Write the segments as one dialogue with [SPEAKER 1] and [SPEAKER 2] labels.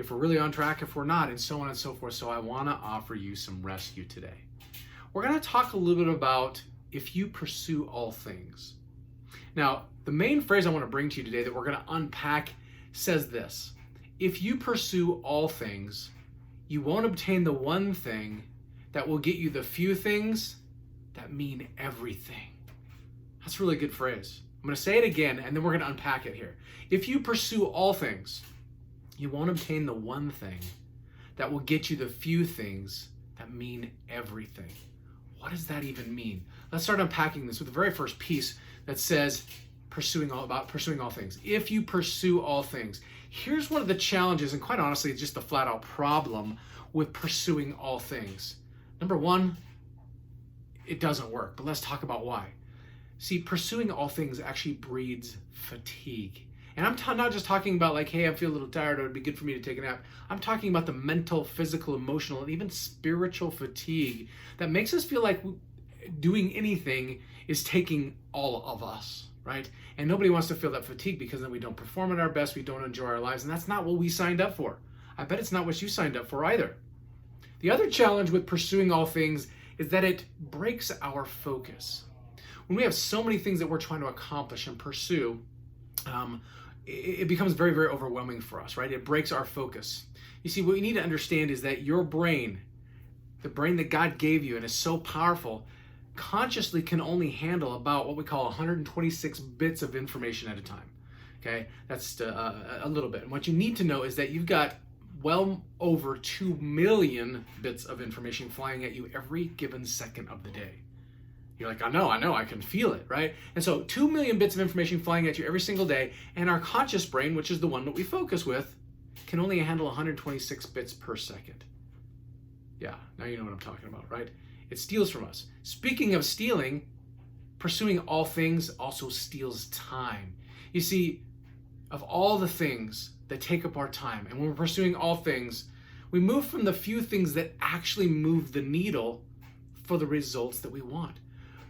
[SPEAKER 1] if we're really on track, if we're not, and so on and so forth. So I want to offer you some rescue today. We're going to talk a little bit about if you pursue all things. Now, the main phrase I want to bring to you today that we're going to unpack says this: if you pursue all things, you won't obtain the one thing that will get you the few things that mean everything. That's a really good phrase. I'm going to say it again, and then we're going to unpack it here. If you pursue all things, you won't obtain the one thing that will get you the few things that mean everything. What does that even mean? Let's start unpacking this with the very first piece that says pursuing all things. If you pursue all things, here's one of the challenges, and quite honestly, it's just the flat out problem with pursuing all things. Number one, it doesn't work, but let's talk about why. See, pursuing all things actually breeds fatigue. And I'm not just talking about like, hey, I feel a little tired, it would be good for me to take a nap. I'm talking about the mental, physical, emotional, and even spiritual fatigue that makes us feel like doing anything is taking all of us, right? And nobody wants to feel that fatigue, because then we don't perform at our best, we don't enjoy our lives, and that's not what we signed up for. I bet it's not what you signed up for either. The other challenge with pursuing all things is that it breaks our focus. When we have so many things that we're trying to accomplish and pursue, it becomes very, very overwhelming for us, right? It breaks our focus. You see, what you need to understand is that your brain, the brain that God gave you and is so powerful, consciously can only handle about what we call 126 bits of information at a time. Okay, that's a little bit. And what you need to know is that you've got well over 2 million bits of information flying at you every given second of the day. You're like, I know, I can feel it, right? And so 2 million bits of information flying at you every single day, and our conscious brain, which is the one that we focus with, can only handle 126 bits per second. Yeah, now you know what I'm talking about, right? It steals from us. Speaking of stealing, pursuing all things also steals time. You see, of all the things that take up our time, and when we're pursuing all things, we move from the few things that actually move the needle for the results that we want.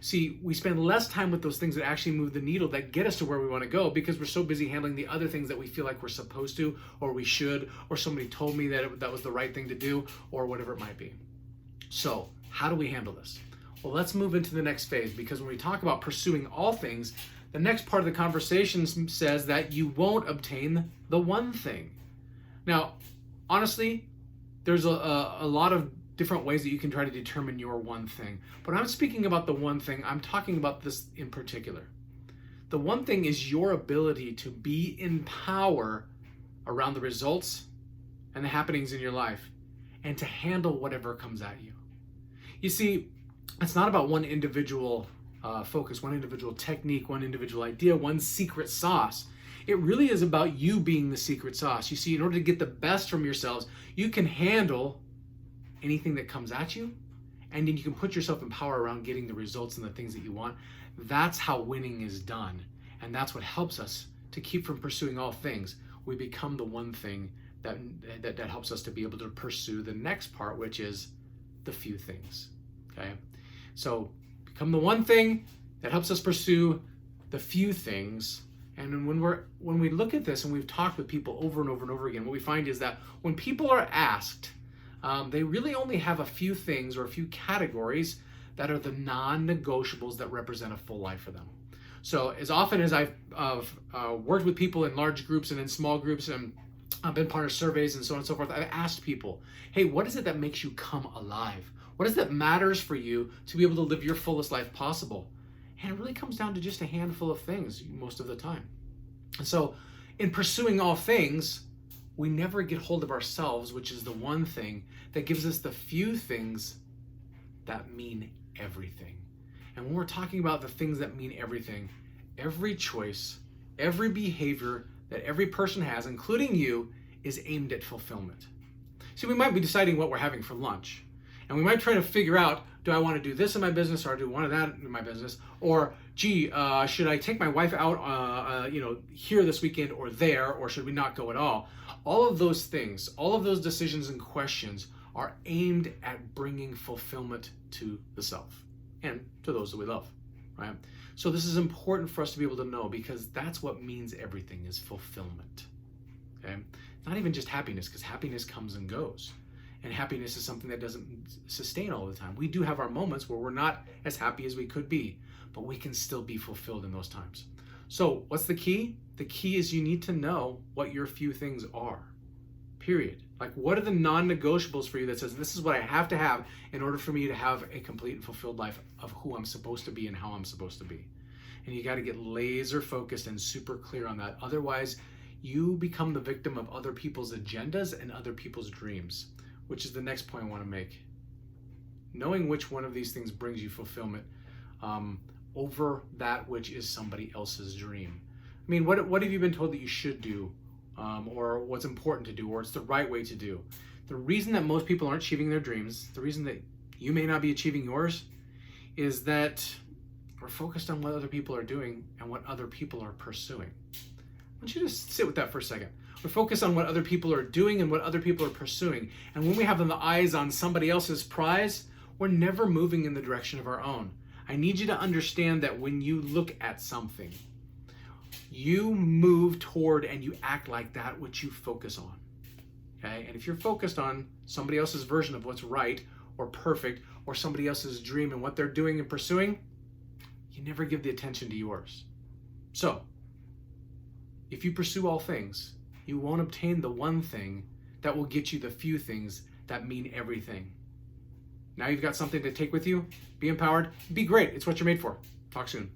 [SPEAKER 1] See, we spend less time with those things that actually move the needle, that get us to where we want to go, because we're so busy handling the other things that we feel like we're supposed to, or we should, or somebody told me that that was the right thing to do, or whatever it might be. So, how do we handle this? Well, let's move into the next phase, because when we talk about pursuing all things, the next part of the conversation says that you won't obtain the one thing. Now, honestly, there's a lot of different ways that you can try to determine your one thing. But I'm speaking about the one thing, I'm talking about this in particular. The one thing is your ability to be in power around the results and the happenings in your life, and to handle whatever comes at you. You see, it's not about one individual focus, one individual technique, one individual idea, one secret sauce. It really is about you being the secret sauce. You see, in order to get the best from yourselves, you can handle anything that comes at you, and then you can put yourself in power around getting the results and the things that you want. That's how winning is done, and that's what helps us to keep from pursuing all things. We become the one thing that helps us to be able to pursue the next part, which is the few things. Okay, so become the one thing that helps us pursue the few things. And when we look at this, and we've talked with people over and over and over again, what we find is that when people are asked, they really only have a few things or a few categories that are the non-negotiables that represent a full life for them. So as often as I've worked with people in large groups and in small groups, and I've been part of surveys and so on and so forth, I've asked people, hey, what is it that makes you come alive? What is it that matters for you to be able to live your fullest life possible? And it really comes down to just a handful of things most of the time. And so in pursuing all things, we never get hold of ourselves, which is the one thing that gives us the few things that mean everything. And when we're talking about the things that mean everything, every choice, every behavior that every person has, including you, is aimed at fulfillment. See, we might be deciding what we're having for lunch, and we might try to figure out, do I want to do this in my business, or do I want that in my business? Or, gee, should I take my wife out, here this weekend or there, or should we not go at all? All of those things, all of those decisions and questions are aimed at bringing fulfillment to the self and to those that we love, right? So this is important for us to be able to know, because that's what means everything is fulfillment, okay? Not even just happiness, because happiness comes and goes. And happiness is something that doesn't sustain all the time. We do have our moments where we're not as happy as we could be, but we can still be fulfilled in those times. So what's the key? The key is you need to know what your few things are, period. Like, what are the non-negotiables for you that says, this is what I have to have in order for me to have a complete and fulfilled life of who I'm supposed to be and how I'm supposed to be. And you got to get laser focused and super clear on that. Otherwise, you become the victim of other people's agendas and other people's dreams, which is the next point I want to make. Knowing which one of these things brings you fulfillment over that which is somebody else's dream. I mean, what have you been told that you should do, or what's important to do, or it's the right way to do? The reason that most people aren't achieving their dreams, the reason that you may not be achieving yours, is that we're focused on what other people are doing and what other people are pursuing. I want you to sit with that for a second. We're focused on what other people are doing and what other people are pursuing. And when we have the eyes on somebody else's prize, we're never moving in the direction of our own. I need you to understand that when you look at something, you move toward and you act like that which you focus on. Okay? And if you're focused on somebody else's version of what's right or perfect, or somebody else's dream and what they're doing and pursuing, you never give the attention to yours. So, if you pursue all things, you won't obtain the one thing that will get you the few things that mean everything. Now you've got something to take with you. Be empowered. Be great. It's what you're made for. Talk soon.